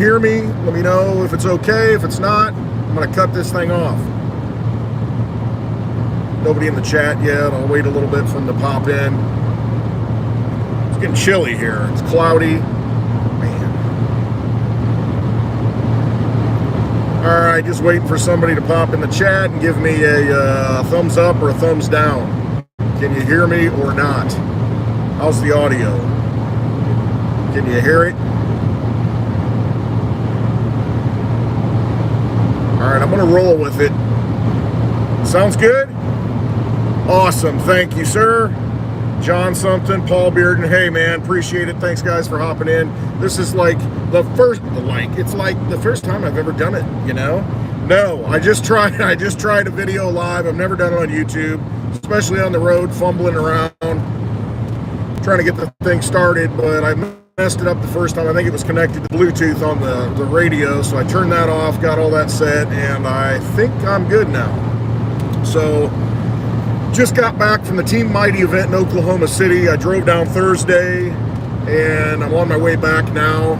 hear me? Let me know if it's okay. If it's not, I'm going to cut this thing off. Nobody in the chat yet. I'll wait a little bit for them to pop in. It's getting chilly here. It's cloudy. Man. All right, just waiting for somebody to pop in the chat and give me a thumbs up or a thumbs down. Can you hear me or not? How's the audio? Can you hear it? All right, I'm going to roll with it. Sounds good? Awesome. Thank you, sir. John something, Paul Bearden. Hey, man, appreciate it. Thanks, guys, for hopping in. This is like it's like the first time I've ever done it, you know? No, I just tried a video live. I've never done it on YouTube, especially on the road, fumbling around, trying to get the thing started, but I messed it up the first time. I think it was connected to Bluetooth on the radio, so I turned that off, got all that set, and I think I'm good now. So, just got back from the Team Mighty event in Oklahoma City. I drove down Thursday, and I'm on my way back now.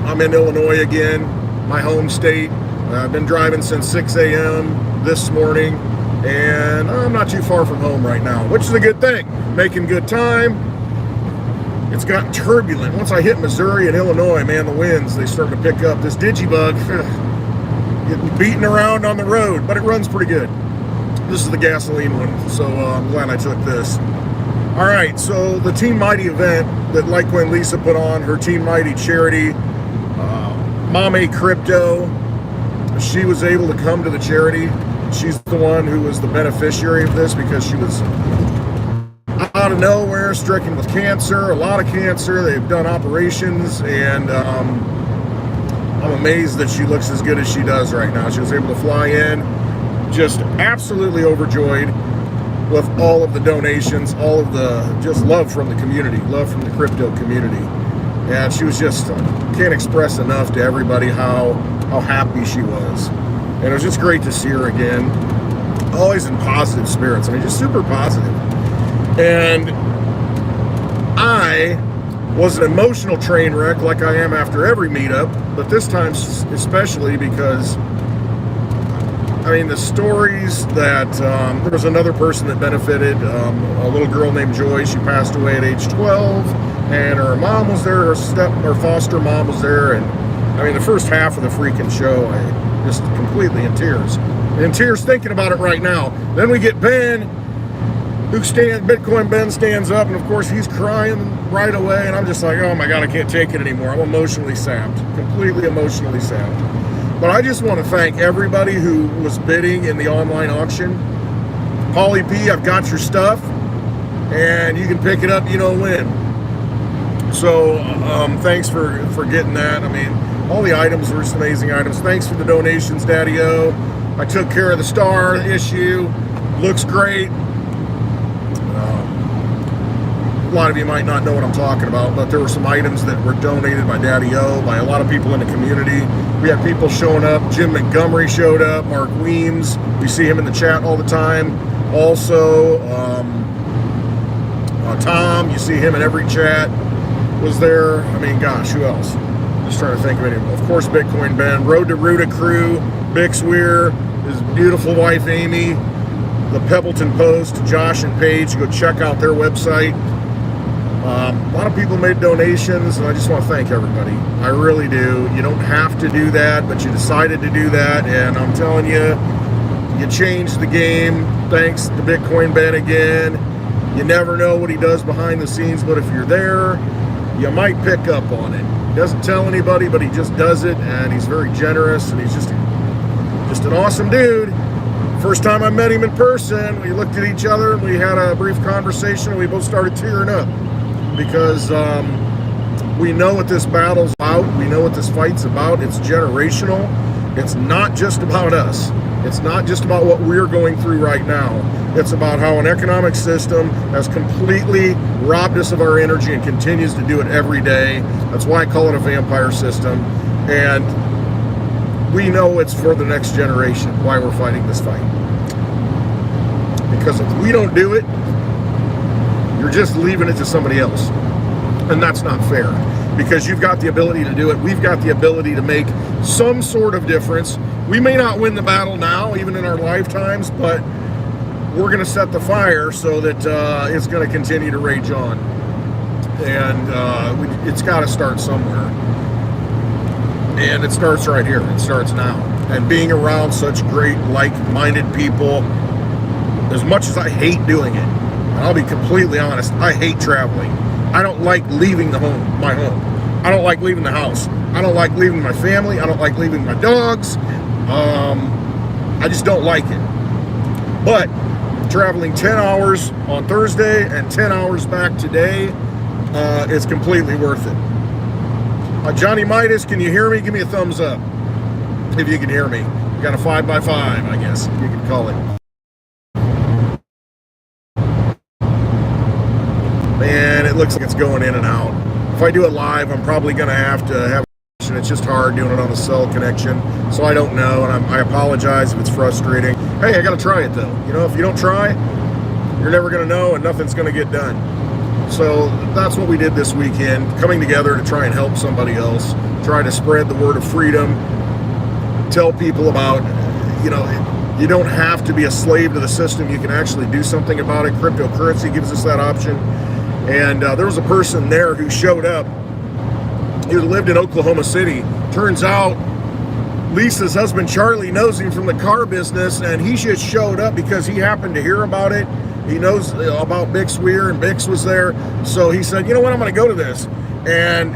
I'm in Illinois again, my home state. I've been driving since 6 a.m. this morning, and I'm not too far from home right now, which is a good thing. Making good time. It's gotten turbulent. Once I hit Missouri and Illinois, man, the winds, they start to pick up. This Digibug getting beaten around on the road, but it runs pretty good. This is the gasoline one, so I'm glad I took this. All right, so the Team Mighty event that Litecoin and Lisa put on, her Team Mighty charity, Mame Crypto, she was able to come to the charity. She's the one who was the beneficiary of this because she was out of nowhere, stricken with cancer, a lot of cancer. They've done operations, and I'm amazed that she looks as good as she does right now. She was able to fly in, just absolutely overjoyed with all of the donations, all of the just love from the community, love from the crypto community. And she was just, can't express enough to everybody how happy she was. And it was just great to see her again. Always in positive spirits. I mean, just super positive. And I was an emotional train wreck like I am after every meetup, but this time especially because, I mean, the stories that, there was another person that benefited, a little girl named Joy. She passed away at age 12, and her mom was there, her foster mom was there, and I mean, the first half of the freaking show, I just completely in tears. In tears thinking about it right now. Then we get Ben, Bitcoin Ben stands up, and of course he's crying right away, and I'm just like, oh my God, I can't take it anymore. I'm emotionally sapped, completely emotionally sapped. But I just want to thank everybody who was bidding in the online auction. Polly P, I've got your stuff, and you can pick it up, you know when. So thanks for getting that. I mean, all the items were just amazing items. Thanks for the donations, Daddy-O. I took care of the star issue. Looks great. A lot of you might not know what I'm talking about, but there were some items that were donated by Daddy-O, by a lot of people in the community. We had people showing up. Jim Montgomery showed up. Mark Weems. We see him in the chat all the time. Also, Tom, you see him in every chat, was there. I mean, gosh, who else? Just trying to think of anyone. Of course, Bitcoin Ben, Road to Ruta crew, Bix Weir, his beautiful wife Amy, the Pebbleton Post, Josh and Paige. Go check out their website. A lot of people made donations, and I just want to thank everybody. I really do. You don't have to do that, but you decided to do that, and I'm telling you, you changed the game. Thanks to Bitcoin Ben again. You never know what he does behind the scenes, but if you're there, you might pick up on it. He doesn't tell anybody, but he just does it, and he's very generous, and he's just an awesome dude. First time I met him in person, we looked at each other, and we had a brief conversation, and we both started tearing up because we know what this battle's about. We know what this fight's about. It's generational. It's not just about us. It's not just about what we're going through right now. It's about how an economic system has completely robbed us of our energy and continues to do it every day. That's why I call it a vampire system. And we know it's for the next generation why we're fighting this fight. Because if we don't do it, you're just leaving it to somebody else. And that's not fair. because you've got the ability to do it. We've got the ability to make some sort of difference. We may not win the battle now, even in our lifetimes, but we're going to set the fire so that it's going to continue to rage on. And it's got to start somewhere. And it starts right here. It starts now. And being around such great, like-minded people, as much as I hate doing it, and I'll be completely honest, I hate traveling. I don't like leaving my home. I don't like leaving the house. I don't like leaving my family. I don't like leaving my dogs. I just don't like it. But traveling 10 hours on Thursday and 10 hours back today, it's completely worth it. Johnny Midas, can you hear me? Give me a thumbs up if you can hear me. You got a 5x5, I guess you could call it. Man, it looks like it's going in and out. If I do it live, I'm probably going to have it's just hard doing it on a cell connection, so I don't know, and I apologize if it's frustrating. Hey, I got to try it though. You know, if you don't try, you're never going to know, and nothing's going to get done. So that's what we did this weekend, coming together to try and help somebody else, try to spread the word of freedom, tell people about, you know, you don't have to be a slave to the system. You can actually do something about it. Cryptocurrency gives us that option. And there was a person there who showed up. He lived in Oklahoma City. Turns out Lisa's husband Charlie knows him from the car business, and he just showed up because he happened to hear about it. He knows about Bix Weir, and Bix was there. So he said, you know what, I'm going to go to this. And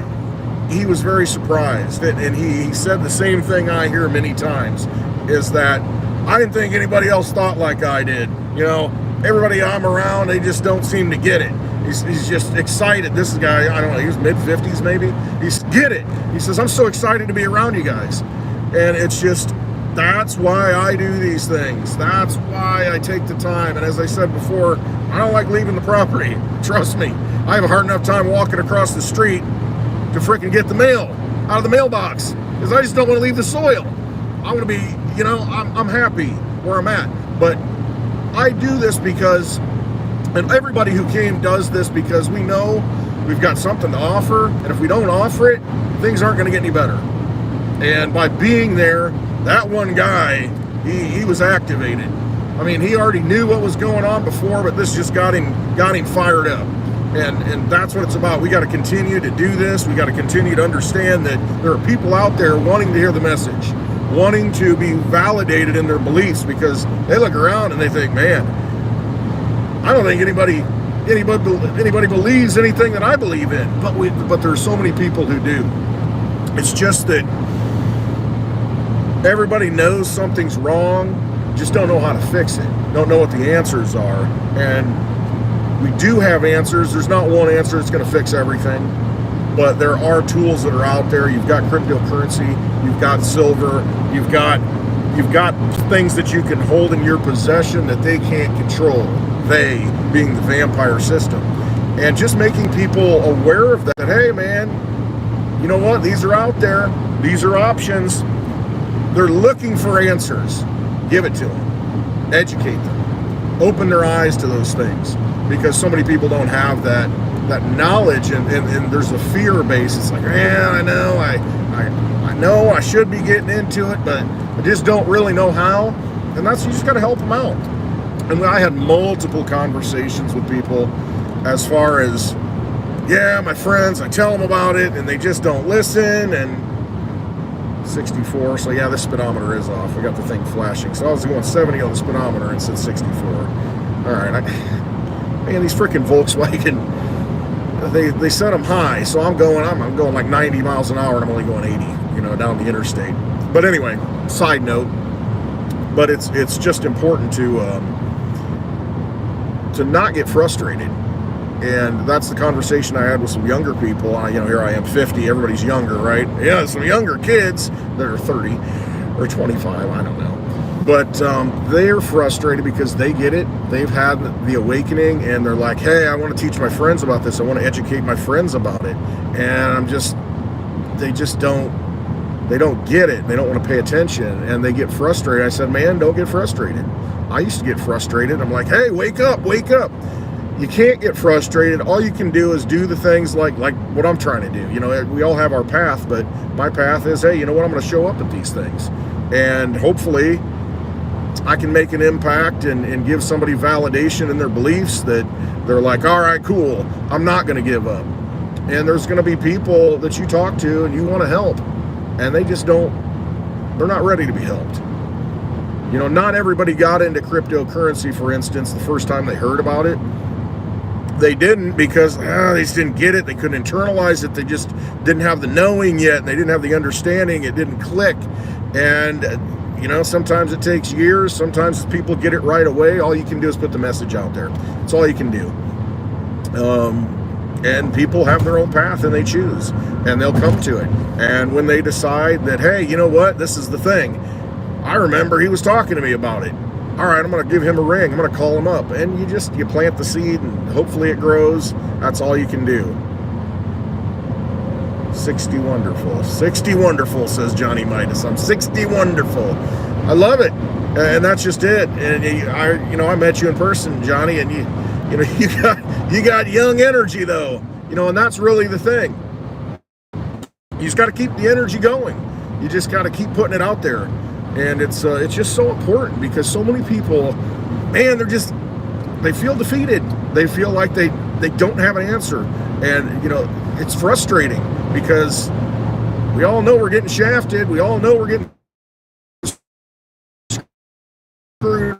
he was very surprised. And he said the same thing I hear many times, is that I didn't think anybody else thought like I did. You know, everybody I'm around, they just don't seem to get it. He's just excited. This guy, I don't know, he was mid-50s maybe. He's get it. He says, I'm so excited to be around you guys. And it's just, that's why I do these things. That's why I take the time. And as I said before, I don't like leaving the property. Trust me. I have a hard enough time walking across the street to freaking get the mail out of the mailbox, because I just don't want to leave the soil. I want to be, you know, I'm happy where I'm at. But I do this because, and everybody who came does this because we know we've got something to offer, and if we don't offer it, things aren't going to get any better. And by being there, that one guy, he was activated. I mean, he already knew what was going on before, but this just got him fired up. And that's what it's about. We got to continue to do this. We got to continue to understand that there are people out there wanting to hear the message, wanting to be validated in their beliefs, because they look around and they think, man, I don't think anybody believes anything that I believe in. But there's so many people who do. It's just that everybody knows something's wrong, just don't know how to fix it, don't know what the answers are. And we do have answers. There's not one answer that's going to fix everything, but there are tools that are out there. You've got cryptocurrency, you've got silver, you've got things that you can hold in your possession that they can't control, they being the vampire system. And just making people aware of that, hey man, you know what, these are out there, these are options. They're looking for answers. Give it to them. Educate them. Open their eyes to those things, because so many people don't have that knowledge, and there's a fear base. It's like, yeah, I know I should be getting into it, but I just don't really know how. And you just got to help them out. And I had multiple conversations with people as far as, yeah, my friends, I tell them about it and they just don't listen. And 64, so yeah, the speedometer is off. We got the thing flashing. So I was going 70 on the speedometer and it said 64. All right, man, these freaking Volkswagen, they set them high, so I'm going like 90 miles an hour and I'm only going 80, you know, down the interstate. But anyway, side note, but it's just important to not get frustrated. And that's the conversation I had with some younger people. Here I am, 50. Everybody's younger, right? Yeah, some younger kids that are 30 or 25. I don't know. But they're frustrated because they get it. They've had the awakening, and they're like, hey, I want to teach my friends about this. I want to educate my friends about it. And they don't get it. They don't want to pay attention, and they get frustrated. I said, man, don't get frustrated. I used to get frustrated. I'm like, hey, wake up. you can't get frustrated. All you can do is do the things like what I'm trying to do. You know, we all have our path, but my path is, hey, you know what? I'm going to show up at these things, and hopefully I can make an impact and give somebody validation in their beliefs that they're like, all right, cool, I'm not going to give up. And there's going to be people that you talk to and you want to help, and they just don't, they're not ready to be helped. You know, not everybody got into cryptocurrency, for instance, the first time they heard about it. They didn't because they just didn't get it. They couldn't internalize it. They just didn't have the knowing yet. They didn't have the understanding. It didn't click. And, you know, sometimes it takes years. Sometimes people get it right away. All you can do is put the message out there. That's all you can do. And people have their own path and they choose. And they'll come to it. And when they decide that, hey, you know what? This is the thing. I remember he was talking to me about it. All right, I'm going to give him a ring. I'm going to call him up. And you plant the seed and hopefully it grows. That's all you can do. 60 wonderful. 60 wonderful, says Johnny Midas. I'm 60 wonderful. I love it. And that's just it. And I met you in person, Johnny, and you got young energy though. You know, and that's really the thing. You just got to keep the energy going. You just got to keep putting it out there. And it's just so important because so many people, man, they feel defeated. They feel like they don't have an answer. And, you know, it's frustrating because we all know we're getting shafted. We all know we're getting screwed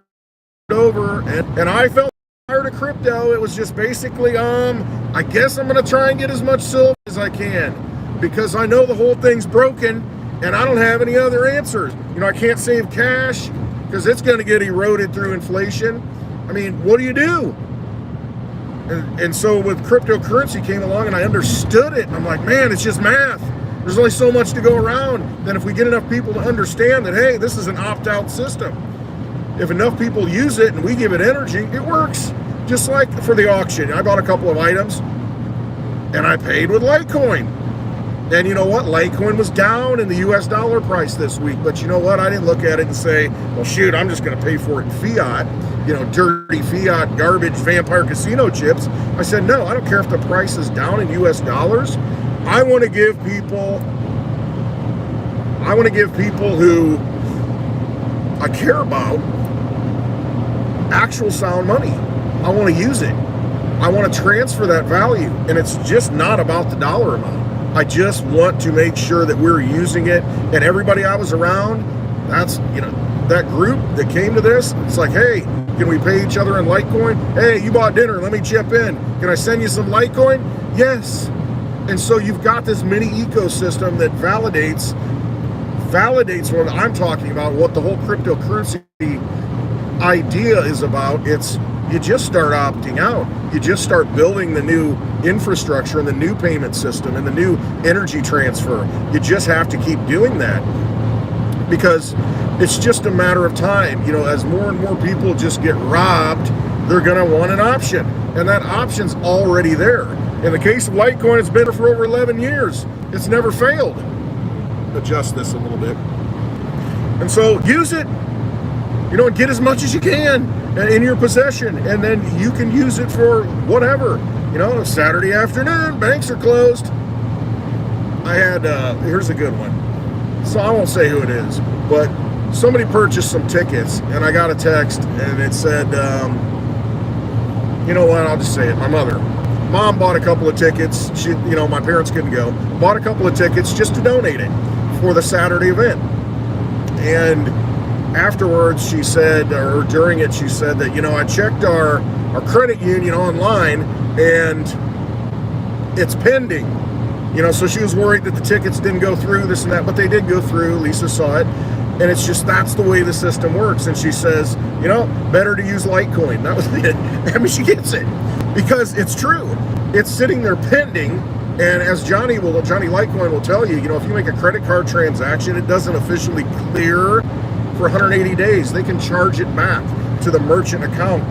over. And I felt tired of crypto. It was just basically, I guess I'm going to try and get as much silver as I can because I know the whole thing's broken. And I don't have any other answers. You know, I can't save cash because it's going to get eroded through inflation. I mean, what do you do? And so with cryptocurrency came along and I understood it. And I'm like, man, it's just math. There's only so much to go around. Then if we get enough people to understand that, hey, this is an opt-out system. If enough people use it and we give it energy, it works. Just like for the auction. I bought a couple of items and I paid with Litecoin. And you know what? Litecoin was down in the US dollar price this week. But you know what? I didn't look at it and say, well, shoot, I'm just going to pay for it in fiat. You know, dirty fiat, garbage, vampire casino chips. I said, no, I don't care if the price is down in US dollars. I want to give people who I care about actual sound money. I want to use it. I want to transfer that value. And it's just not about the dollar amount. I just want to make sure that we're using it. And everybody I was around, that's, you know, that group that came to this, it's like, hey, can we pay each other in Litecoin? Hey, you bought dinner, let me chip in. Can I send you some Litecoin? Yes. And so you've got this mini ecosystem that validates what I'm talking about, what the whole cryptocurrency idea is about. It's, you just start opting out. You just start building the new infrastructure and the new payment system and the new energy transfer. You just have to keep doing that because it's just a matter of time. You know, as more and more people just get robbed, they're going to want an option. And that option's already there. In the case of Litecoin, it's been there for over 11 years. It's never failed. Adjust this a little bit. And so use it, you know, and get as much as you can in your possession, and then you can use it for whatever. You know, Saturday afternoon, banks are closed. I had, here's a good one. So I won't say who it is, but somebody purchased some tickets, and I got a text, and it said, you know what, I'll just say it, my mother. Mom bought a couple of tickets. She, you know, my parents couldn't go. Bought a couple of tickets just to donate it for the Saturday event. And afterwards, she said, or during it, she said that, you know, I checked our credit union online and it's pending. You know, so she was worried that the tickets didn't go through, this and that, but they did go through. Lisa saw it. And it's just, that's the way the system works. And she says, you know, better to use Litecoin. That was it. I mean, she gets it because it's true. It's sitting there pending. And as Johnny Litecoin will tell you, you know, if you make a credit card transaction, it doesn't officially clear for 180 days. They can charge it back to the merchant account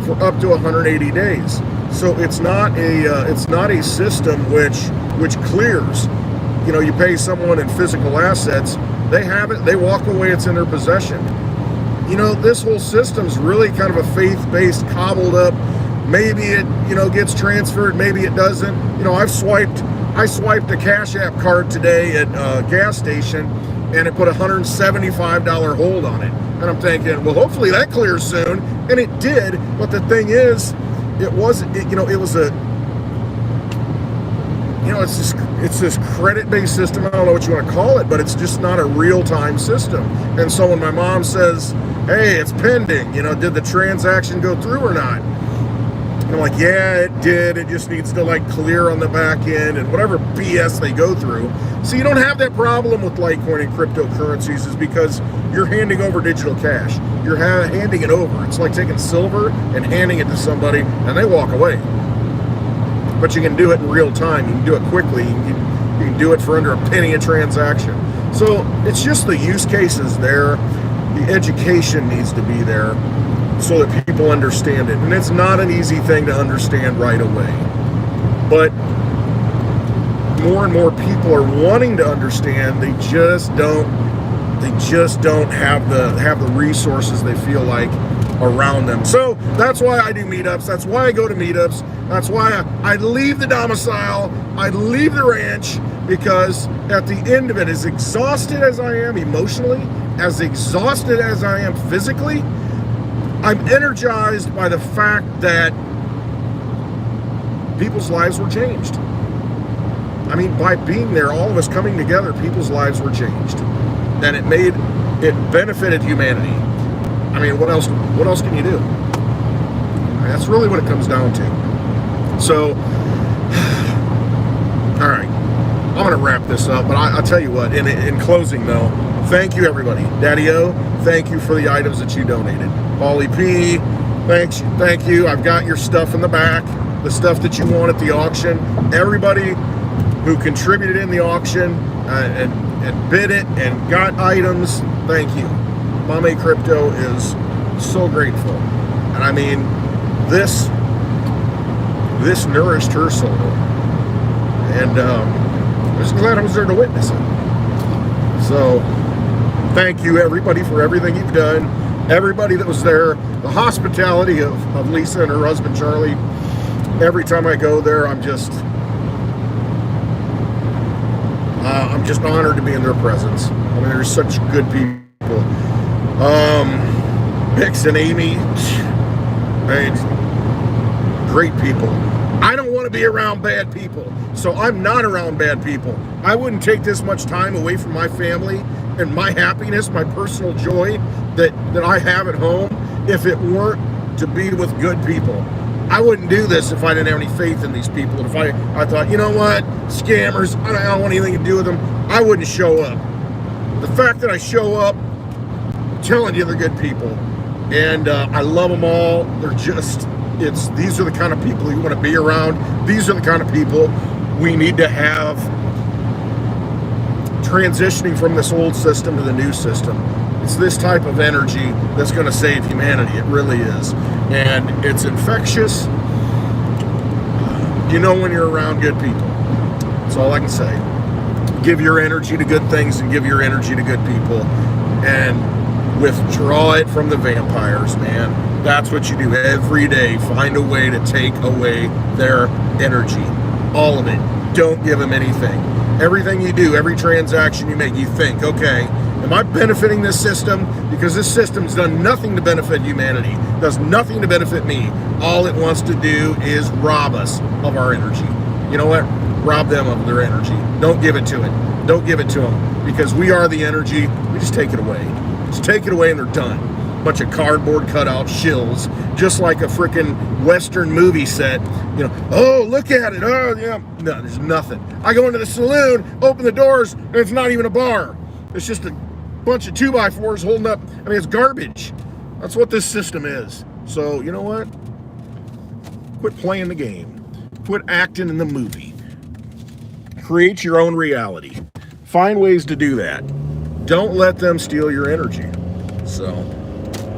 for up to 180 days. So it's not a system which clears. You know, you pay someone in physical assets, they have it, they walk away, it's in their possession. You know, this whole system's really kind of a faith-based, cobbled up, Maybe it, gets transferred, maybe it doesn't. I swiped a Cash App card today at a gas station, and it put a $175 hold on it. And I'm thinking, well, hopefully that clears soon. And it did. But the thing is, it was it's this credit-based system. I don't know what you want to call it, but it's just not a real-time system. And so when my mom says, hey, it's pending, did the transaction go through or not? And I'm like, yeah, it did. It just needs to clear on the back end and whatever BS they go through. So you don't have that problem with Litecoin and cryptocurrencies, is because you're handing over digital cash. You're handing it over. It's like taking silver and handing it to somebody and they walk away. But you can do it in real time. You can do it quickly. You can do it for under a penny a transaction. So it's just the use cases there. The education needs to be there so that people understand it. And it's not an easy thing to understand right away. But more and more people are wanting to understand. They just don't have the resources they feel like around them. So that's why I do meetups. That's why I go to meetups. That's why I leave the domicile. I leave the ranch, because at the end of it, as exhausted as I am emotionally, as exhausted as I am physically, I'm energized by the fact that people's lives were changed. I mean, by being there, all of us coming together, people's lives were changed. And it benefited humanity. I mean, what else can you do? That's really what it comes down to. So, all right, I'm going to wrap this up, but I'll tell you what, in closing though, thank you everybody. Daddy-O, thank you for the items that you donated. Paulie P, thank you. I've got your stuff in the back, the stuff that you want at the auction. Everybody who contributed in the auction and bid it and got items, thank you. Mame Crypto is so grateful. And I mean, this nourished her soul. And I'm just glad I was there to witness it. So, thank you everybody for everything you've done. Everybody that was there. The hospitality of Lisa and her husband Charlie. Every time I go there, I'm just honored to be in their presence. I mean, they're such good people. Bix and Amy, great people. I don't want to be around bad people, so I'm not around bad people. I wouldn't take this much time away from my family and my happiness, my personal joy that I have at home, if it weren't to be with good people. I wouldn't do this if I didn't have any faith in these people. And if I thought, you know what, scammers, I don't want anything to do with them, I wouldn't show up. The fact that I show up, I'm telling you, they're good people. And I love them all. These are the kind of people you want to be around. These are the kind of people we need to have transitioning from this old system to the new system. It's this type of energy that's going to save humanity. It really is. And it's infectious. You know when you're around good people. That's all I can say. Give your energy to good things and give your energy to good people. And withdraw it from the vampires, man. That's what you do every day. Find a way to take away their energy. All of it. Don't give them anything. Everything you do, every transaction you make, you think, okay, am I benefiting this system? Because this system's done nothing to benefit humanity. Does nothing to benefit me. All it wants to do is rob us of our energy. You know what? Rob them of their energy. Don't give it to it. Don't give it to them. Because we are the energy. We just take it away. Just take it away and they're done. Bunch of cardboard cutout shills, just like a freaking Western movie set. You know, oh, look at it. Oh, yeah. No, there's nothing. I go into the saloon, open the doors, and it's not even a bar. It's just a bunch of 2x4s holding up. I mean, it's garbage. That's what this system is. So, you know what? Quit playing the game. Quit acting in the movie. Create your own reality. Find ways to do that. Don't let them steal your energy. So,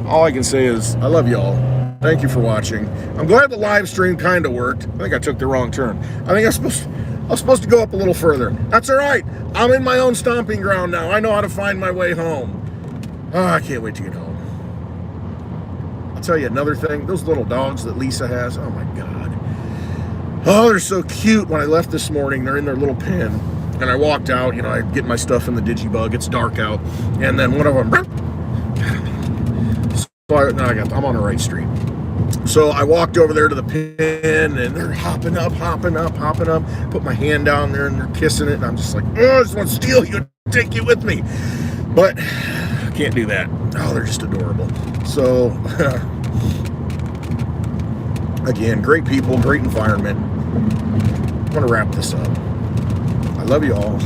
all I can say is, I love y'all. Thank you for watching. I'm glad the live stream kind of worked. I think I took the wrong turn. I think I was supposed to go up a little further. That's all right. I'm in my own stomping ground now. I know how to find my way home. Oh, I can't wait to get home. tell you another thing. Those little dogs that Lisa has, oh my God. Oh, they're so cute. When I left this morning, they're in their little pen. And I walked out, you know, I get my stuff in the Digibug. It's dark out. And then one of them, so I'm on the right street. So I walked over there to the pen, and they're hopping up. Put my hand down there, and they're kissing it. And I'm just like, oh, I just want to steal you and take you with me. But I can't do that. Oh, they're just adorable. So, again, great people, great environment. I want to wrap this up. I love you all.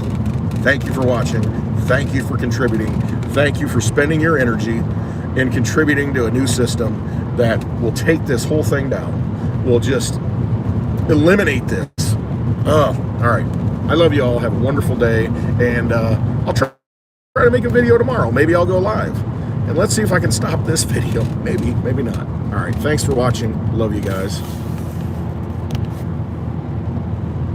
Thank you for watching. Thank you for contributing. Thank you for spending your energy in contributing to a new system that will take this whole thing down. We'll just eliminate this. Oh, all right. I love you all. Have a wonderful day. And I'll try to make a video tomorrow. Maybe I'll go live. And let's see if I can stop this video. Maybe not. All right. Thanks for watching. Love you guys.